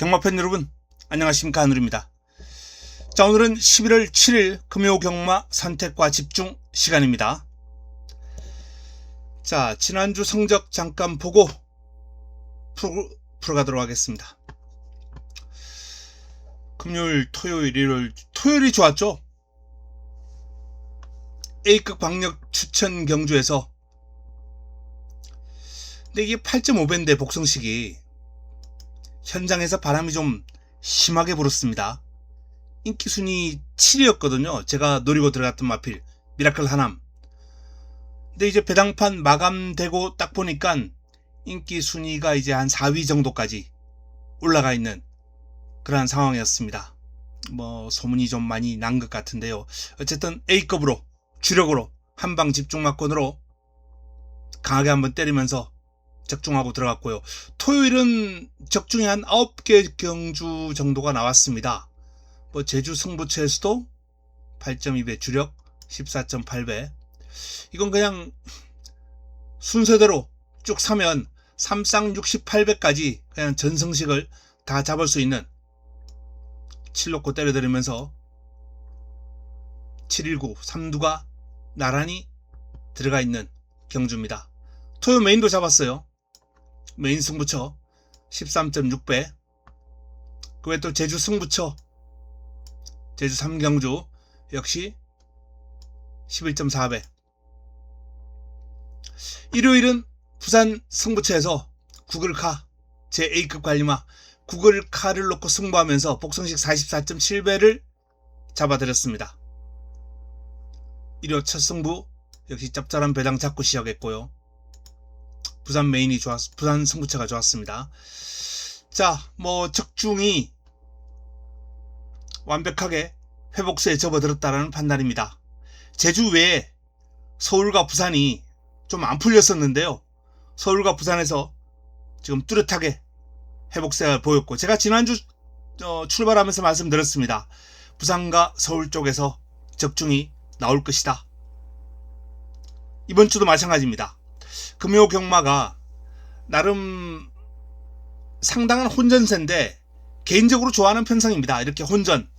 경마팬 여러분, 안녕하십니까. 한울입니다. 자, 오늘은 11월 7일 금요 경마 선택과 집중 시간입니다. 자, 지난주 성적 잠깐 보고 풀어가도록 하겠습니다. 금요일, 토요일, 일요일, 토요일이 좋았죠? A급 박력 추천 경주에서, 근데 이게 8.5배인데 복성식이 현장에서 바람이 좀 심하게 불었습니다. 인기순위 7위였거든요. 제가 노리고 들어갔던 마필 미라클 하남. 근데 이제 배당판 마감되고 딱 보니까 인기순위가 이제 한 4위 정도까지 올라가 있는 그러한 상황이었습니다. 뭐 소문이 좀 많이 난 것 같은데요. 어쨌든 A급으로 주력으로 한방 집중마권으로 강하게 한번 때리면서 적중하고 들어갔고요. 토요일은 적중이 한 9개 경주 정도가 나왔습니다. 뭐 제주 승부처에서도 8.2배 주력 14.8배. 이건 그냥 순서대로 쭉 사면 3쌍 68배까지 그냥 전성식을 다 잡을 수 있는 7놓고 때려드리면서 719 3두가 나란히 들어가 있는 경주입니다. 토요 메인도 잡았어요. 메인 승부처 13.6배. 그 외에 또 제주 승부처 제주 3경주 역시 11.4배. 일요일은 부산 승부처에서 구글카 제 A급 관리마 구글카를 놓고 승부하면서 복성식 44.7배를 잡아드렸습니다. 일요 첫 승부 역시 짭짤한 배당 잡고 시작했고요. 부산 메인이 부산 승부처가 좋았습니다. 자, 뭐 적중이 완벽하게 회복세에 접어들었다라는 판단입니다. 제주 외에 서울과 부산이 좀 안 풀렸었는데요. 서울과 부산에서 지금 뚜렷하게 회복세가 보였고, 제가 지난주 출발하면서 말씀드렸습니다. 부산과 서울 쪽에서 적중이 나올 것이다. 이번 주도 마찬가지입니다. 금요 경마가 나름 상당한 혼전세인데 개인적으로 좋아하는 편성입니다. 이렇게 혼전,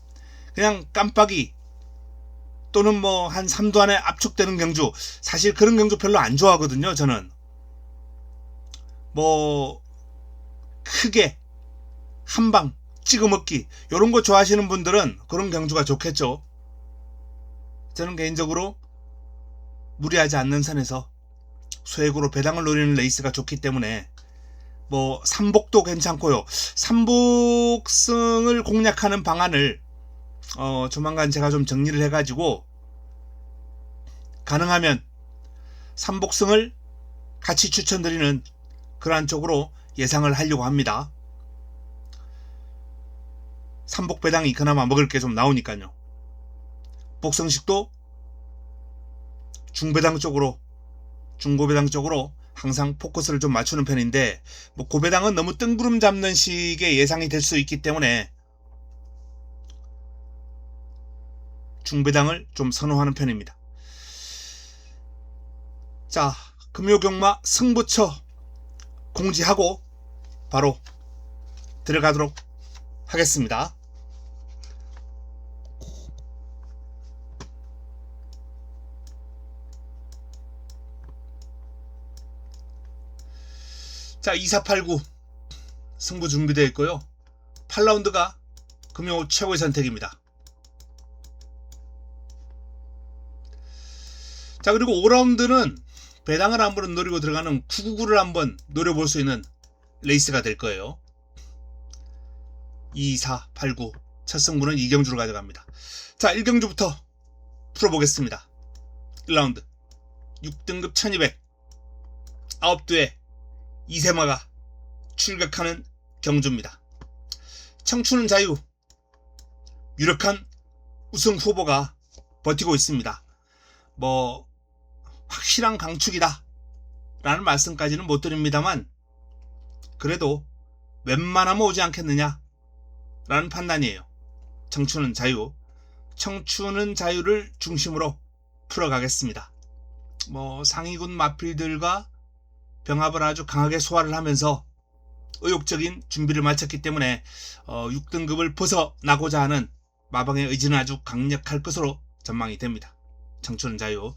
그냥 깜빡이 또는 뭐 한 3도 안에 압축되는 경주, 사실 그런 경주 별로 안 좋아하거든요. 저는 뭐 크게 한방 찍어먹기 이런 거 좋아하시는 분들은 그런 경주가 좋겠죠. 저는 개인적으로 무리하지 않는 선에서 소액으로 배당을 노리는 레이스가 좋기 때문에 뭐 삼복도 괜찮고요. 삼복승을 공략하는 방안을 조만간 제가 좀 정리를 해가지고 가능하면 삼복승을 같이 추천드리는 그러한 쪽으로 예상을 하려고 합니다. 삼복 배당이 그나마 먹을 게 좀 나오니까요. 복성식도 중배당 쪽으로, 중고배당 쪽으로 항상 포커스를 좀 맞추는 편인데, 뭐 고배당은 너무 뜬구름 잡는 식의 예상이 될 수 있기 때문에 중배당을 좀 선호하는 편입니다. 자, 금요경마 승부처 공지하고 바로 들어가도록 하겠습니다. 자, 2489 승부 준비되어 있고요. 8라운드가 금요 최고의 선택입니다. 자, 그리고 5라운드는 배당을 한번 노리고 들어가는 999를 한번 노려볼 수 있는 레이스가 될 거예요. 2489 첫 승부는 이경주로 가져갑니다. 자, 1경주부터 풀어보겠습니다. 1라운드 6등급 1200 9두에 2세마가 출격하는 경주입니다. 청춘은 자유, 유력한 우승 후보가 버티고 있습니다. 뭐 확실한 강축이다 라는 말씀까지는 못 드립니다만, 그래도 웬만하면 오지 않겠느냐 라는 판단이에요. 청춘은 자유, 청춘은 자유를 중심으로 풀어가겠습니다. 뭐 상위군 마필들과 병합을 아주 강하게 소화를 하면서 의욕적인 준비를 마쳤기 때문에 6등급을 벗어나고자 하는 마방의 의지는 아주 강력할 것으로 전망이 됩니다. 청춘은 자유.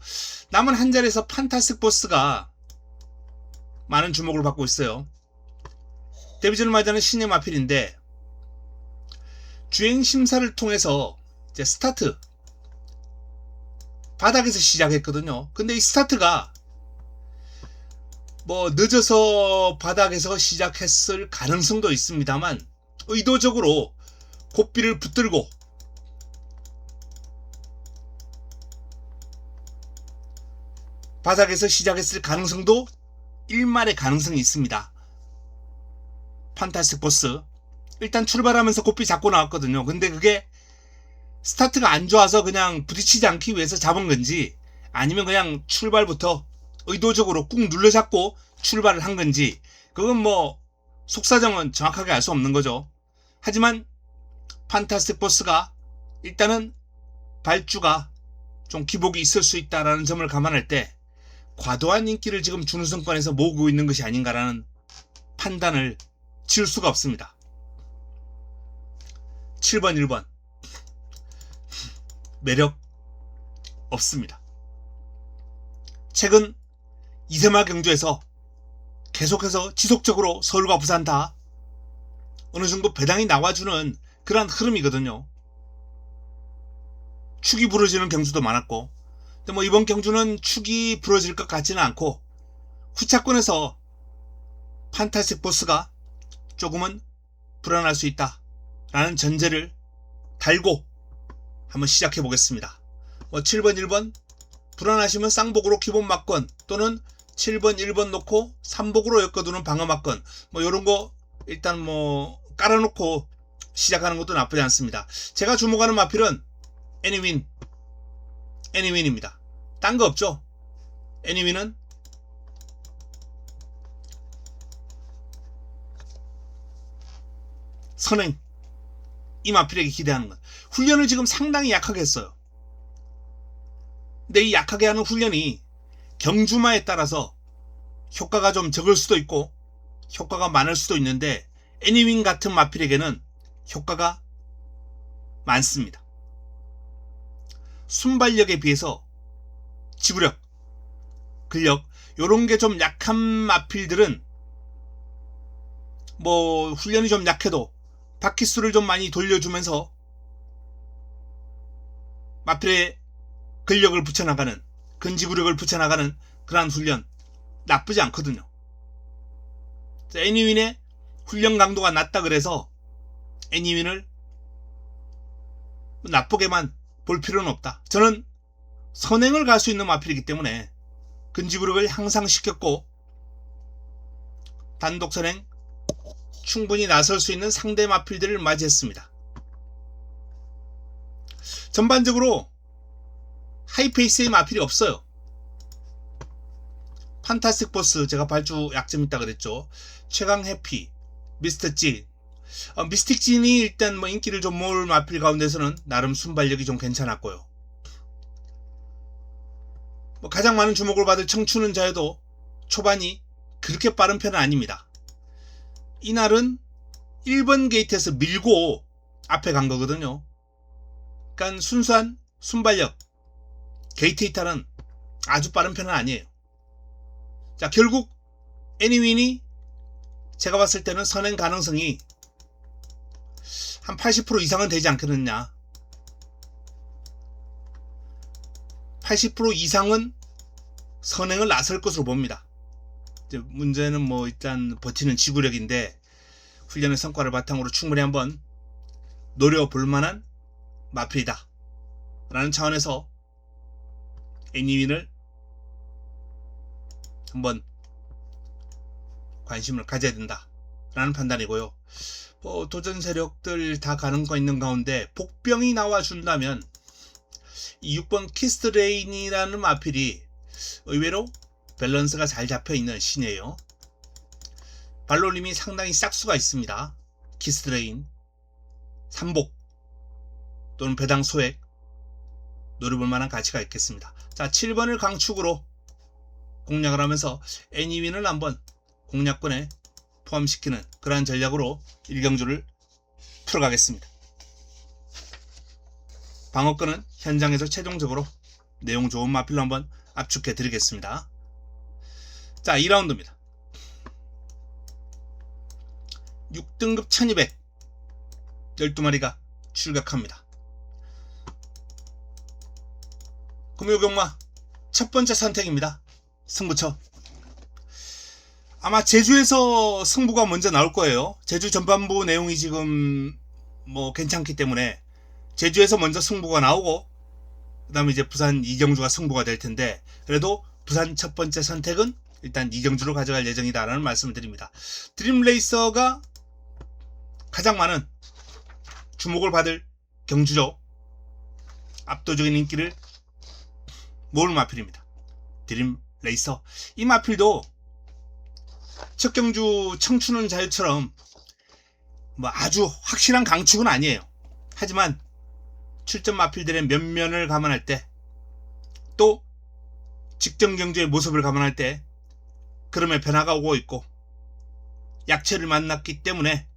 남은 한 자리에서 판타스틱 보스가 많은 주목을 받고 있어요. 데뷔전을 맞이하는 신의 마필인데 주행 심사를 통해서 이제 스타트 바닥에서 시작했거든요. 근데 이 스타트가 뭐 늦어서 바닥에서 시작했을 가능성도 있습니다만 의도적으로 고삐를 붙들고 바닥에서 시작했을 가능성도 일말의 가능성이 있습니다. 판타스틱 보스 일단 출발하면서 고삐 잡고 나왔거든요. 근데 그게 스타트가 안 좋아서 그냥 부딪히지 않기 위해서 잡은 건지 아니면 그냥 출발부터 의도적으로 꾹 눌러잡고 출발을 한 건지 그건 뭐 속사정은 정확하게 알 수 없는 거죠. 하지만 판타스틱 보스가 일단은 발주가 좀 기복이 있을 수 있다라는 점을 감안할 때 과도한 인기를 지금 준우승권에서 모으고 있는 것이 아닌가라는 판단을 지을 수가 없습니다. 7번 1번 매력 없습니다. 최근 이세마 경주에서 계속해서 지속적으로 서울과 부산 다 어느 정도 배당이 나와주는 그런 흐름이거든요. 축이 부러지는 경주도 많았고 근데 뭐 이번 경주는 축이 부러질 것 같지는 않고 후차권에서 판타스틱 보스가 조금은 불안할 수 있다 라는 전제를 달고 한번 시작해 보겠습니다. 뭐 7번 1번 불안하시면 쌍복으로 기본 막건 또는 7번 1번 놓고 3복으로 엮어두는 방어 막건 뭐 요런거 일단 뭐 깔아놓고 시작하는 것도 나쁘지 않습니다. 제가 주목하는 마필은 애니윈입니다. 딴 거 없죠. 애니윈은 선행 이 마필에게 기대하는 것. 훈련을 지금 상당히 약하게 했어요. 근데 이 약하게 하는 훈련이 경주마에 따라서 효과가 좀 적을 수도 있고 효과가 많을 수도 있는데 애니윈 같은 마필에게는 효과가 많습니다. 순발력에 비해서 지구력, 근력 요런 게 좀 약한 마필들은 뭐 훈련이 좀 약해도 바퀴수를 좀 많이 돌려주면서 마필의 근력을 붙여나가는 근지구력을 붙여나가는 그러한 훈련 나쁘지 않거든요. 애니윈의 훈련 강도가 낮다 그래서 애니윈을 나쁘게만 볼 필요는 없다. 저는 선행을 갈 수 있는 마필이기 때문에 근지구력을 향상시켰고 단독 선행 충분히 나설 수 있는 상대 마필들을 맞이했습니다. 전반적으로 하이페이스의 마필이 없어요. 판타스틱 보스 제가 발주 약점 있다 그랬죠. 최강 해피, 미스터 찐. 미스틱 찐이 일단 뭐 인기를 좀 모을 마필 가운데서는 나름 순발력이 좀 괜찮았고요. 뭐 가장 많은 주목을 받을 청춘은 자유도 초반이 그렇게 빠른 편은 아닙니다. 이날은 1번 게이트에서 밀고 앞에 간 거거든요. 그러니까 순수한 순발력 게이트 이탈은 아주 빠른 편은 아니에요. 자, 결국 애니윈이 제가 봤을 때는 선행 가능성이 한 80% 이상은 되지 않겠느냐. 80% 이상은 선행을 나설 것으로 봅니다. 이제 문제는 뭐 일단 버티는 지구력인데 훈련의 성과를 바탕으로 충분히 한번 노려볼 만한 마필이다 라는 차원에서 애니윈을 한번 관심을 가져야 된다 라는 판단이고요. 도전 세력들 다 가는 거 있는 가운데 복병이 나와준다면 이 6번 키스트레인이라는 마필이 의외로 밸런스가 잘 잡혀있는 신이에요. 발놀림이 상당히 싹수가 있습니다. 키스트레인 3복 또는 배당 소액 노려볼 만한 가치가 있겠습니다. 자, 7번을 강축으로 공략을 하면서 애니윈을 한번 공략권에 포함시키는 그러한 전략으로 1경주를 풀어가겠습니다. 방어권은 현장에서 최종적으로 내용 좋은 마필로 한번 압축해 드리겠습니다. 자, 2라운드입니다. 6등급 1200 12마리가 출격합니다. 금요경마 첫 번째 선택입니다. 승부처. 아마 제주에서 승부가 먼저 나올 거예요. 제주 전반부 내용이 지금 뭐 괜찮기 때문에 제주에서 먼저 승부가 나오고 그 다음에 이제 부산 이경주가 승부가 될 텐데, 그래도 부산 첫 번째 선택은 일단 이경주로 가져갈 예정이다 라는 말씀을 드립니다. 드림레이서가 가장 많은 주목을 받을 경주죠. 압도적인 인기를 모을 마필입니다. 드림레이서. 이 마필도 첫 경주 청춘은 자유처럼 뭐 아주 확실한 강축은 아니에요. 하지만 출전 마필들의 면면을 감안할 때, 또 직전 경주의 모습을 감안할 때 그럼의 변화가 오고 있고 약체를 만났기 때문에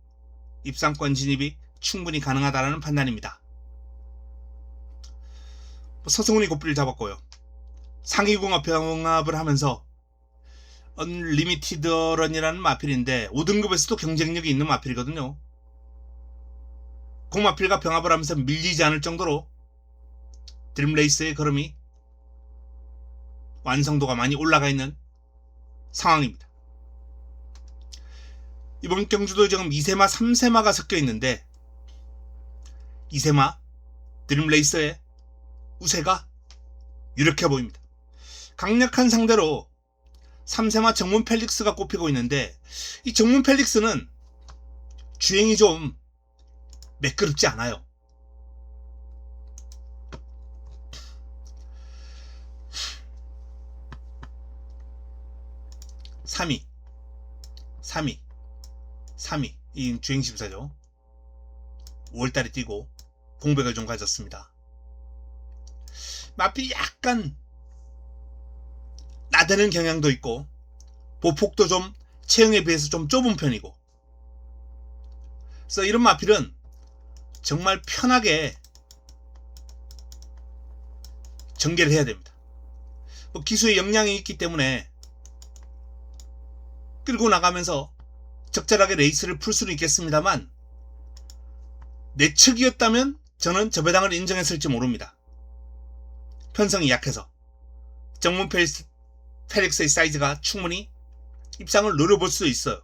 입상권 진입이 충분히 가능하다는 판단입니다. 서승훈이 고삐를 잡았고요. 상위궁합 병합을 하면서 언리미티드 런이라는 마필인데 5등급에서도 경쟁력이 있는 마필이거든요. 공마필과 병합을 하면서 밀리지 않을 정도로 드림레이스의 걸음이 완성도가 많이 올라가 있는 상황입니다. 이번 경주도 지금 2세마, 3세마가 섞여 있는데 2세마 드림레이서의 우세가 유력해 보입니다. 강력한 상대로 3세마 정문 펠릭스가 꼽히고 있는데, 이 정문 펠릭스는 주행이 좀 매끄럽지 않아요. (3위) 이 주행심사죠. 5월달에 뛰고 공백을 좀 가졌습니다. 마필이 약간 나대는 경향도 있고 보폭도 좀 체형에 비해서 좀 좁은 편이고, 그래서 이런 마필은 정말 편하게 전개를 해야 됩니다. 뭐 기수의 역량이 있기 때문에 끌고 나가면서 적절하게 레이스를 풀 수는 있겠습니다만, 내측이었다면 저는 저 배당을 인정했을지 모릅니다. 편성이 약해서 정문 펠릭스의 사이즈가 충분히 입상을 노려볼 수 있어요.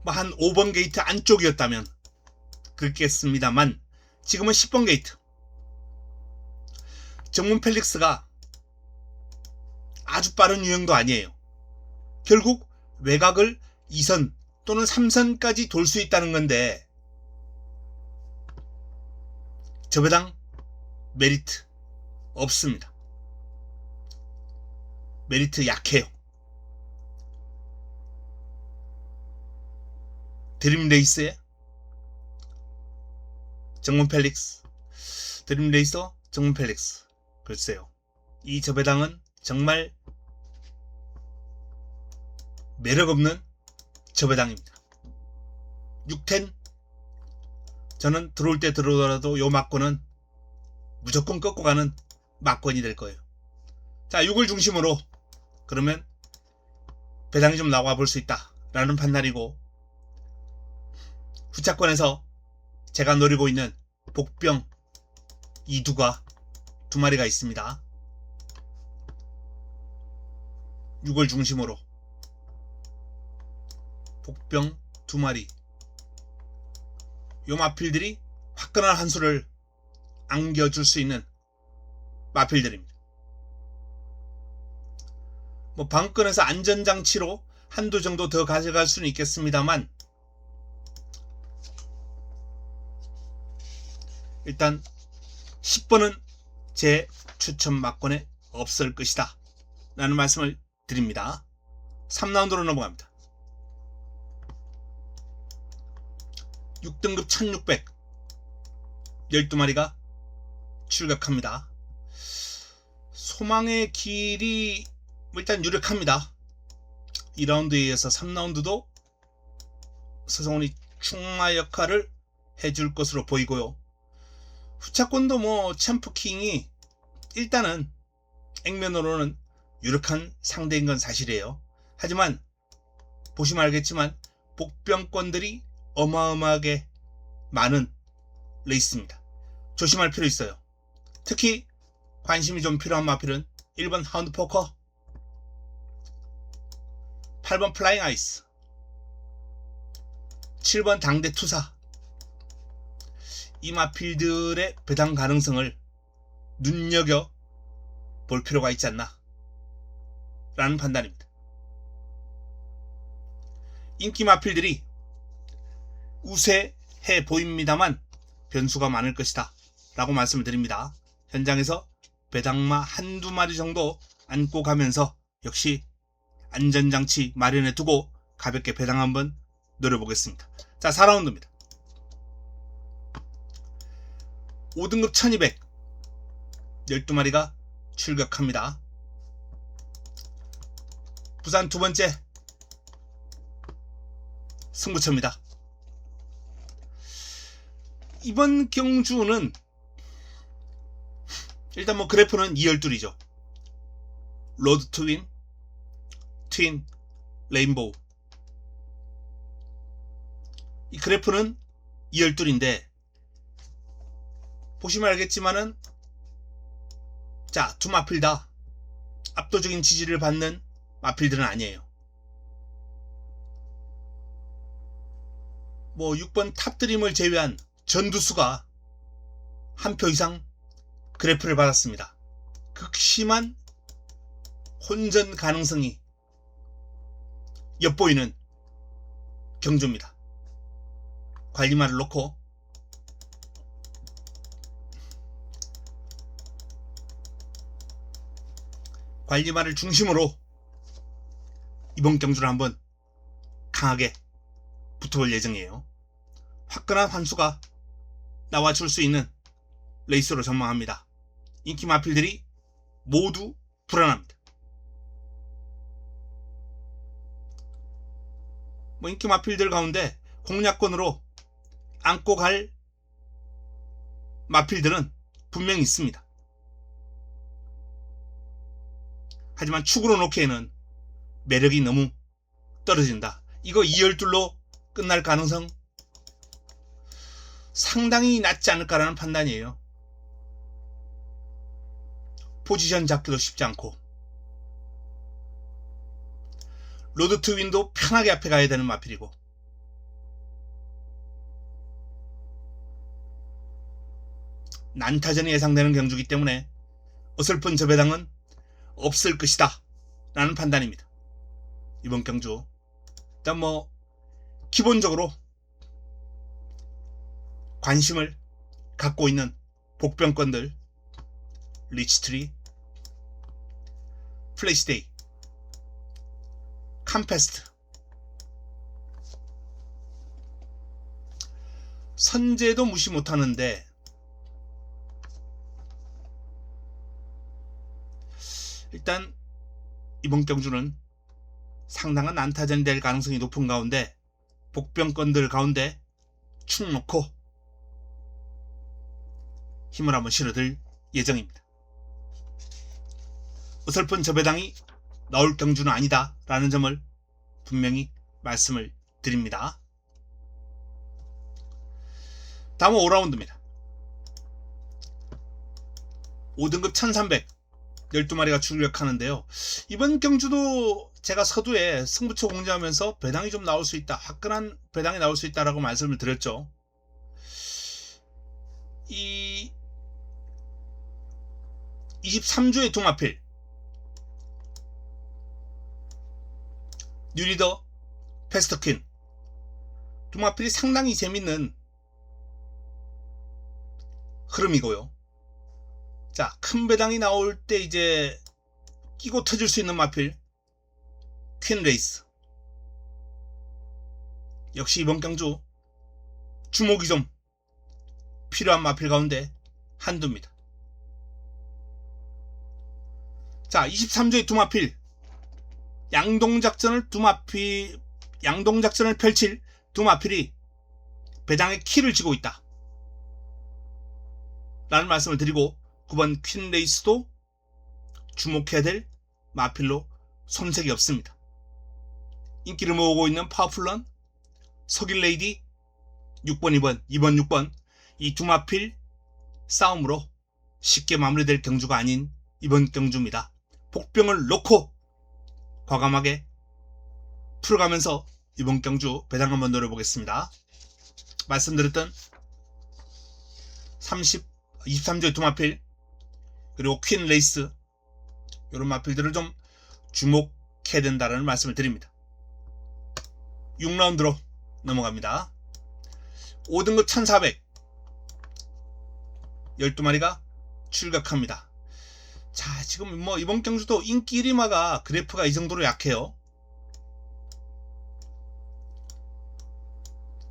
뭐 한 5번 게이트 안쪽이었다면 그렇겠습니다만, 지금은 10번 게이트. 정문 펠릭스가 아주 빠른 유형도 아니에요. 결국 외곽을 2선 또는 3선까지 돌 수 있다는 건데, 저 배당 메리트 없습니다. 메리트 약해요. 드림레이스의 정문 펠릭스, 드림레이서 정문 펠릭스, 글쎄요, 이 저 배당은 정말 매력없는 저 배당입니다. 6텐 저는 들어올 때 들어오더라도 요 막권은 무조건 꺾고 가는 막권이 될 거예요. 자, 6을 중심으로 그러면 배당이 좀 나와 볼 수 있다 라는 판단이고, 후차권에서 제가 노리고 있는 복병 이두가 2마리가 있습니다. 6을 중심으로 복병 2마리, 요 마필들이 화끈한 한 수를 안겨줄 수 있는 마필들입니다. 뭐 방권에서 안전장치로 한두 정도 더 가져갈 수는 있겠습니다만, 일단 10번은 제 추천 막권에 없을 것이다 라는 말씀을 드립니다. 3라운드로 넘어갑니다. 6등급 1600 12마리가 출격합니다. 소망의 길이 일단 유력합니다. 2라운드에 이어서 3라운드도 서성훈이 충마 역할을 해줄 것으로 보이고요. 후차권도 뭐 챔프킹이 일단은 액면으로는 유력한 상대인 건 사실이에요. 하지만 보시면 알겠지만 복병권들이 어마어마하게 많은 레이스입니다. 조심할 필요 있어요. 특히 관심이 좀 필요한 마필은 1번 하운드 포커, 8번 플라잉 아이스, 7번 당대 투사. 이 마필들의 배당 가능성을 눈여겨 볼 필요가 있지 않나 라는 판단입니다. 인기 마필들이 우세해 보입니다만 변수가 많을 것이다 라고 말씀을 드립니다. 현장에서 배당마 한두 마리 정도 안고 가면서 역시 안전장치 마련해 두고 가볍게 배당 한번 노려보겠습니다. 자, 4라운드입니다. 5등급 1200 12마리가 출격합니다. 부산 두 번째 승부처입니다. 이번 경주는 일단 뭐 그래프는 2열둘이죠. 로드 트윈, 트윈, 레인보우. 이 그래프는 2열둘인데 보시면 알겠지만은 자, 두 마필 다 압도적인 지지를 받는 마필들은 아니에요. 뭐 6번 탑드림을 제외한 전두수가 한 표 이상 그래프를 받았습니다. 극심한 혼전 가능성이 엿보이는 경주입니다. 관리마를 놓고 관리마를 중심으로 이번 경주를 한번 강하게 붙어볼 예정이에요. 화끈한 환수가 나와줄 수 있는 레이스로 전망합니다. 인기 마필들이 모두 불안합니다. 뭐 인기 마필들 가운데 공략권으로 안고 갈 마필들은 분명히 있습니다. 하지만 축으로 놓기에는 매력이 너무 떨어진다. 이거 2열둘로 끝날 가능성 상당히 낮지 않을까라는 판단이에요. 포지션 잡기도 쉽지 않고 로드 트윈도 편하게 앞에 가야 되는 마필이고 난타전이 예상되는 경주이기 때문에 어설픈 저배당은 없을 것이다 라는 판단입니다. 이번 경주 일단 뭐 기본적으로 관심을 갖고 있는 복병권들 리치트리, 플래시데이, 캄페스트, 선제도 무시 못하는데 일단 이번 경주는 상당한 난타전이 될 가능성이 높은 가운데 복병권들 가운데 축 놓고 힘을 한번 실어들 예정입니다. 어설픈 저배당이 나올 경주는 아니다 라는 점을 분명히 말씀을 드립니다. 다음은 5라운드입니다. 5등급 1300 12마리가 출격하는데요. 이번 경주도 제가 서두에 승부처 공지하면서 배당이 좀 나올 수 있다, 화끈한 배당이 나올 수 있다라고 말씀을 드렸죠. 이 23주의 동마필 뉴리더, 패스터퀸 동마필이 상당히 재밌는 흐름이고요. 자, 큰 배당이 나올 때 이제 끼고 터질 수 있는 마필 퀸 레이스. 역시 이번 경주 주목이 좀 필요한 마필 가운데 한두입니다. 자, 23조의 두 마필 양동작전을 펼칠 두 마필이 배당의 키를 쥐고 있다 라는 말씀을 드리고, 9번 퀸 레이스도 주목해야 될 마필로 손색이 없습니다. 인기를 모으고 있는 파워풀런, 석일레이디, 6번 2번 이 두 마필 싸움으로 쉽게 마무리될 경주가 아닌 이번 경주입니다. 복병을 놓고 과감하게 풀어가면서 이번 경주 배당 한번 노려보겠습니다. 말씀드렸던 23조의 두 마필, 그리고 퀸 레이스, 이런 마필들을 좀 주목해야 된다는 말씀을 드립니다. 6라운드로 넘어갑니다. 5등급 1400 12마리가 출격합니다. 자, 지금 뭐 이번 경주도 인기 1위마가 그래프가 이 정도로 약해요.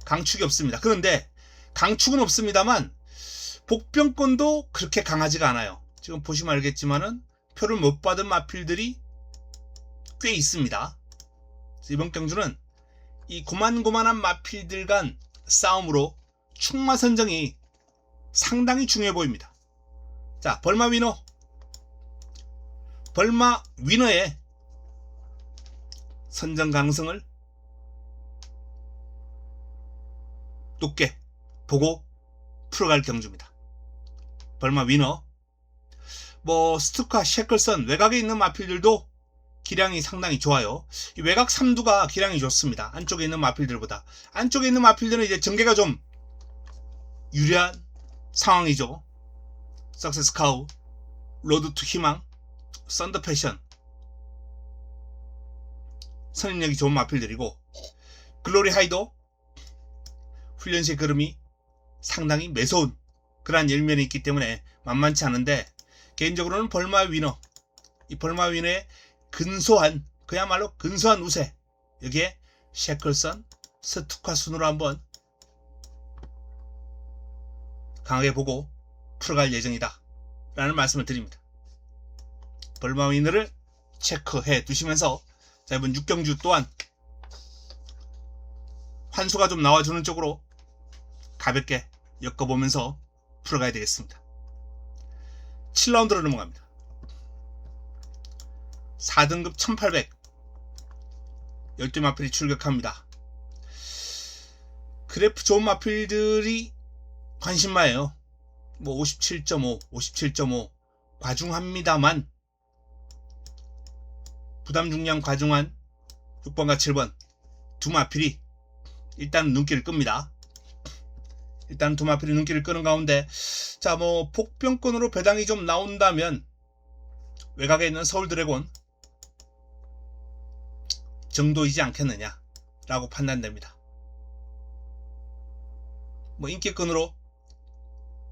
강축이 없습니다. 그런데 강축은 없습니다만 복병권도 그렇게 강하지가 않아요. 지금 보시면 알겠지만은 표를 못 받은 마필들이 꽤 있습니다. 이번 경주는 이 고만고만한 마필들 간 싸움으로 충마 선정이 상당히 중요해 보입니다. 자, 벌마 위너의 선정 가능성을 높게 보고 풀어갈 경주입니다. 벌마 위너, 뭐 스투카, 셰클선, 외곽에 있는 마필들도 기량이 상당히 좋아요. 이 외곽 3두가 기량이 좋습니다. 안쪽에 있는 마필들보다. 안쪽에 있는 마필들은 이제 전개가 좀 유리한 상황이죠. 석세스 카우, 로드 투 희망, 썬더 패션, 선임력이 좋은 마필들이고, 글로리 하이도 훈련실 걸음이 상당히 매서운 그러한 열면이 있기 때문에 만만치 않은데, 개인적으로는 벌마 위너, 이 벌마 위너의 근소한, 그야말로 근소한 우세, 여기에 셰클선, 스투카 순으로 한번 강하게 보고 풀어갈 예정이다 라는 말씀을 드립니다. 벌마 위너를 체크해 두시면서, 자, 이번 6경주 또한 환수가 좀 나와주는 쪽으로 가볍게 엮어보면서 풀어가야 되겠습니다. 7라운드로 넘어갑니다. 4등급 1800 12마필이 출격합니다. 그래프 좋은 마필들이 관심마예요. 뭐 57.5 과중합니다만, 부담 중량 과중한 6번과 7번 두 마필이 일단 눈길을 끕니다. 일단 두 마필이 눈길을 끄는 가운데, 자, 뭐 복병권으로 배당이 좀 나온다면 외곽에 있는 서울 드래곤 정도이지 않겠느냐 라고 판단됩니다. 뭐 인기권으로,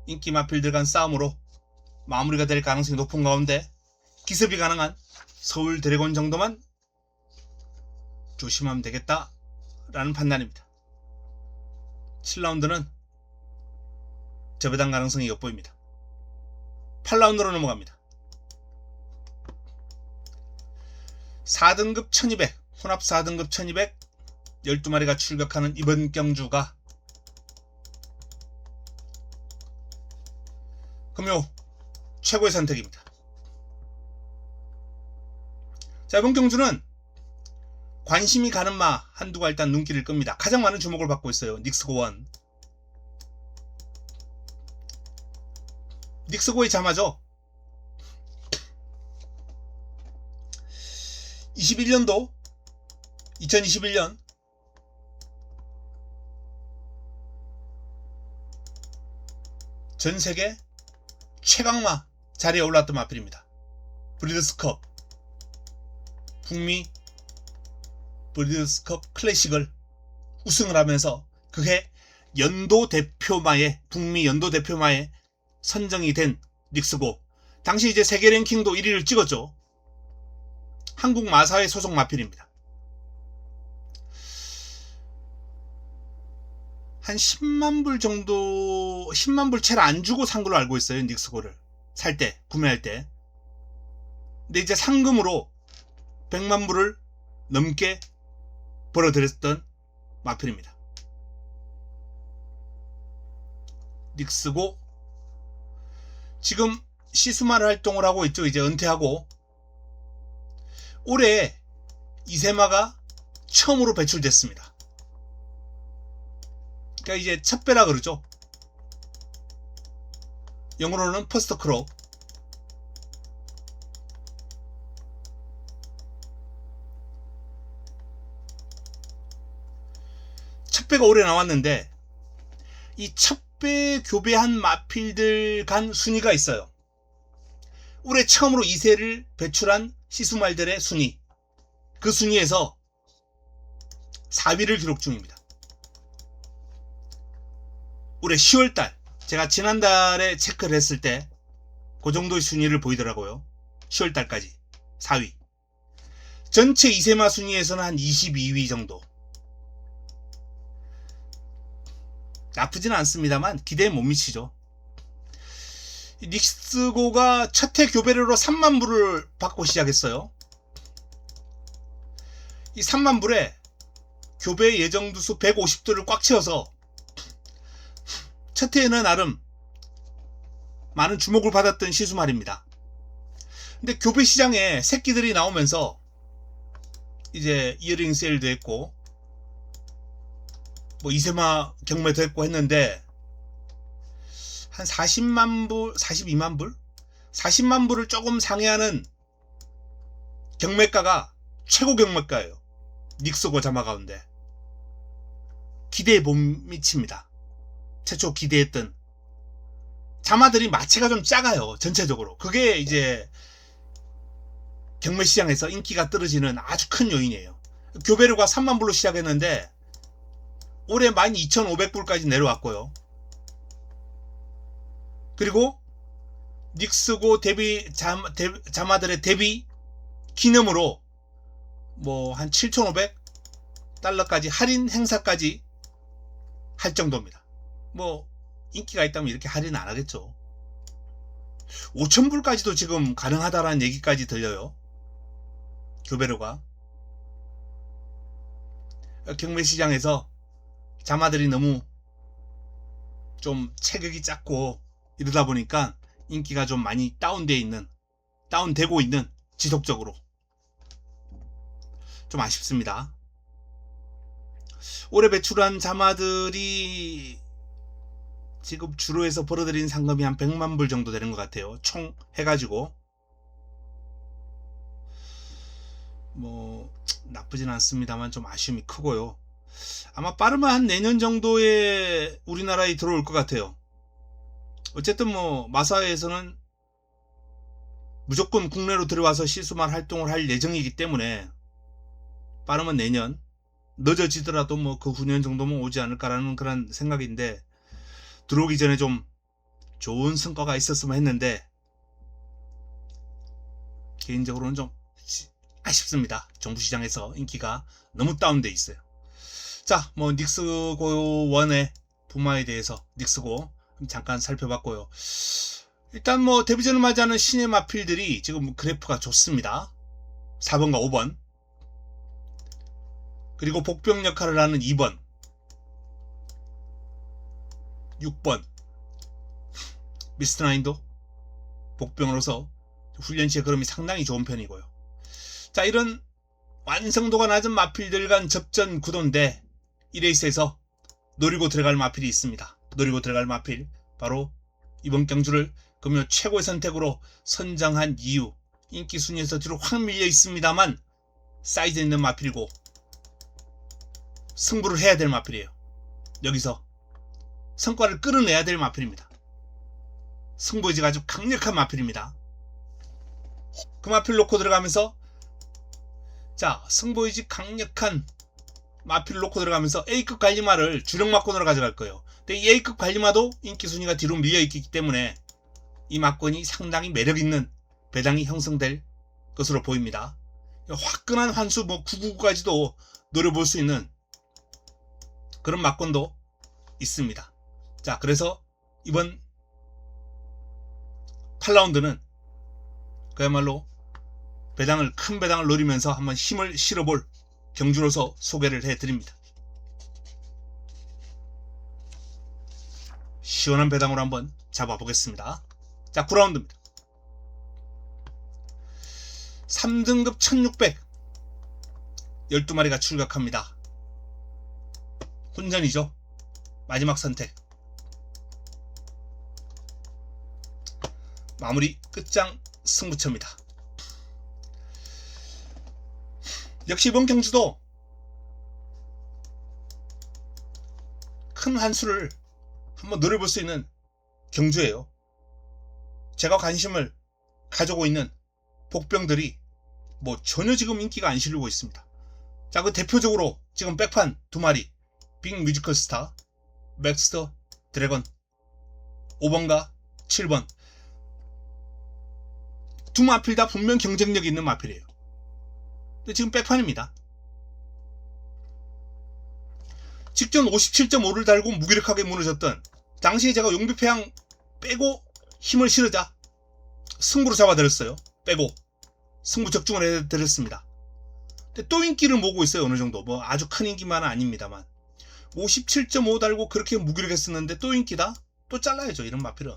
인기 마필들 간 싸움으로 마무리가 될 가능성이 높은 가운데, 기습이 가능한 서울 드래곤 정도만 조심하면 되겠다 라는 판단입니다. 7라운드는 저배당 가능성이 엿보입니다. 8라운드로 넘어갑니다. 4등급 1200 혼합 4등급 1200 12마리가 출격하는 이번 경주가 금요 최고의 선택입니다. 자, 이번 경주는 관심이 가는 마 한두가 일단 눈길을 끕니다. 가장 많은 주목을 받고 있어요. 닉스고1. 닉스고의 자마죠. 2021년 전세계 최강마 자리에 올랐던 마필입니다. 브리더스컵, 북미 브리더스컵 클래식을 우승을 하면서 그해 연도 대표마에, 북미 연도 대표마에 선정이 된 닉스고, 당시 이제 세계 랭킹도 1위를 찍었죠. 한국 마사회 소속 마필입니다. 한 10만불 정도, 10만불 채를 안 주고 산 걸로 알고 있어요. 닉스고를 살 때, 구매할 때. 근데 이제 상금으로 100만불을 넘게 벌어들였던 마필입니다. 닉스고 지금 시스말 활동을 하고 있죠. 이제 은퇴하고 올해 이세마가 처음으로 배출됐습니다. 그러니까 이제 첫 배라 그러죠. 영어로는 퍼스트 크롭. 첫 배가 올해 나왔는데 이 첫 배 교배한 마필들 간 순위가 있어요. 올해 처음으로 2세를 배출한 시스말들의 순위. 그 순위에서 4위를 기록 중입니다. 올해 10월달 제가 지난달에 체크를 했을 때 그 정도의 순위를 보이더라고요. 10월달까지 4위. 전체 이세마 순위에서는 한 22위 정도. 나쁘지는 않습니다만 기대에 못 미치죠. 닉스고가 첫 해 교배료로 3만 불을 받고 시작했어요. 이 3만 불에 교배 예정 두수 150도를 꽉 채워서 첫 해에는 나름 많은 주목을 받았던 시수말입니다. 근데 교배 시장에 새끼들이 나오면서 이제 이어링 세일도 했고 뭐 이세마 경매도 했고 했는데 한 40만 불, 42만 불? 40만 불을 조금 상회하는 경매가가 최고 경매가예요. 닉스고 자마 가운데. 기대에 못 미칩니다. 최초 기대했던 자마들이 마체가 좀 작아요. 전체적으로. 그게 이제 경매 시장에서 인기가 떨어지는 아주 큰 요인이에요. 교배료가 3만 불로 시작했는데 올해 12,500불까지 내려왔고요. 그리고 닉스고 자마들의 데뷔 기념으로 뭐 한 7,500달러까지 할인 행사까지 할 정도입니다. 뭐 인기가 있다면 이렇게 할인 안 하겠죠. 5,000불까지도 지금 가능하다라는 얘기까지 들려요. 교배료가. 경매 시장에서 자마들이 너무 좀 체격이 작고 이러다 보니까 인기가 좀 많이 다운되고 있는 지속적으로 좀 아쉽습니다. 올해 배출한 자마들이 지금 주로 해서 벌어들인 상금이 한 100만 불 정도 되는 것 같아요. 총 해가지고 뭐 나쁘진 않습니다만 좀 아쉬움이 크고요. 아마 빠르면 한 내년 정도에 우리나라에 들어올 것 같아요. 어쨌든 뭐 마사회에서는 무조건 국내로 들어와서 시수말 활동을 할 예정이기 때문에 빠르면 내년, 늦어지더라도 뭐 그 후년 정도면 오지 않을까라는 그런 생각인데 들어오기 전에 좀 좋은 성과가 있었으면 했는데 개인적으로는 좀 아쉽습니다. 정부 시장에서 인기가 너무 다운돼 있어요. 자, 뭐 닉스고 1의 부마에 대해서 닉스고 잠깐 살펴봤고요. 일단 뭐 데뷔전을 맞이하는 신의 마필들이 지금 그래프가 좋습니다. 4번과 5번. 그리고 복병 역할을 하는 2번, 6번 미스터9도 복병으로서 훈련 시의 걸음이 상당히 좋은 편이고요. 자, 이런 완성도가 낮은 마필들 간 접전 구도인데 이 레이스에서 노리고 들어갈 마필이 있습니다. 노리고 들어갈 마필 바로 이번 경주를 금요 최고의 선택으로 선정한 이유, 인기 순위에서 뒤로 확 밀려 있습니다만 사이즈 있는 마필이고 승부를 해야 될 마필이에요. 여기서 성과를 끌어내야 될 마필입니다. 승부의지가 아주 강력한 마필입니다. 그 마필 놓고 들어가면서 자, 승부의지 강력한 마필을 놓고 들어가면서 A급 관리마를 주력 막권으로 가져갈 거예요. 근데 이 A급 관리마도 인기 순위가 뒤로 밀려있기 때문에 이 막권이 상당히 매력있는 배당이 형성될 것으로 보입니다. 화끈한 환수 뭐 999까지도 노려볼 수 있는 그런 막권도 있습니다. 자, 그래서 이번 8라운드는 그야말로 큰 배당을 노리면서 한번 힘을 실어볼 경주로서 소개를 해드립니다. 시원한 배당으로 한번 잡아보겠습니다. 자, 9라운드입니다. 3등급 1600 12마리가 출격합니다. 혼전이죠. 마지막 선택. 마무리 끝장 승부처입니다. 역시 이번 경주도 큰 한수를 한번 노려볼 수 있는 경주예요. 제가 관심을 가지고 있는 복병들이 뭐 전혀 지금 인기가 안 실리고 있습니다. 자, 그 대표적으로 지금 백판 2마리 빅 뮤지컬 스타, 맥스터 드래곤 5번과 7번 두 마필 다 분명 경쟁력 있는 마필이에요. 근데 지금 백판입니다. 직전 57.5를 달고 무기력하게 무너졌던, 당시에 제가 용비패양 빼고 힘을 실으자 승부로 잡아드렸어요. 빼고 승부 적중을 해드렸습니다. 근데 또 인기를 모으고 있어요. 어느 정도 뭐 아주 큰 인기만은 아닙니다만 57.5 달고 그렇게 무기력했었는데 또 인기다? 또 잘라야죠, 이런 마필은.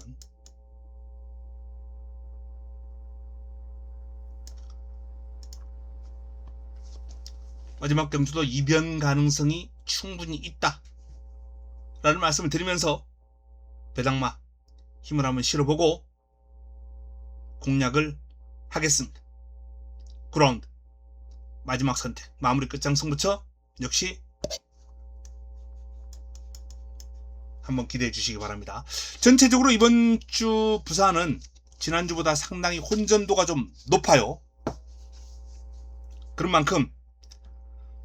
마지막 경주도 이변 가능성이 충분히 있다 라는 말씀을 드리면서 배당마 힘을 한번 실어보고 공략을 하겠습니다. 9라운드 마지막 선택, 마무리 끝장 승부처 역시 한번 기대해 주시기 바랍니다. 전체적으로 이번 주 부산은 지난주보다 상당히 혼전도가 좀 높아요. 그런 만큼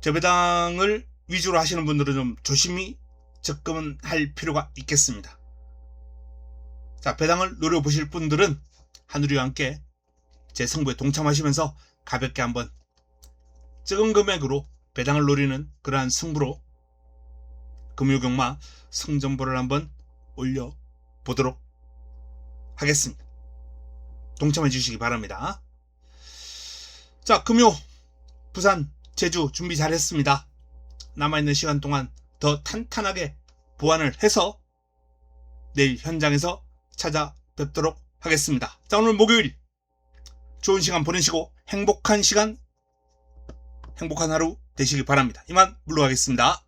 저배당을 위주로 하시는 분들은 좀 조심히 접근할 필요가 있겠습니다. 자, 배당을 노려보실 분들은 하누리와 함께 제 승부에 동참하시면서 가볍게 한번 적은 금액으로 배당을 노리는 그러한 승부로 금요경마 승전보를 한번 올려보도록 하겠습니다. 동참해 주시기 바랍니다. 자, 금요 부산 제주 준비 잘했습니다. 남아있는 시간 동안 더 탄탄하게 보완을 해서 내일 현장에서 찾아뵙도록 하겠습니다. 자, 오늘 목요일 좋은 시간 보내시고 행복한 시간, 행복한 하루 되시기 바랍니다. 이만 물러가겠습니다.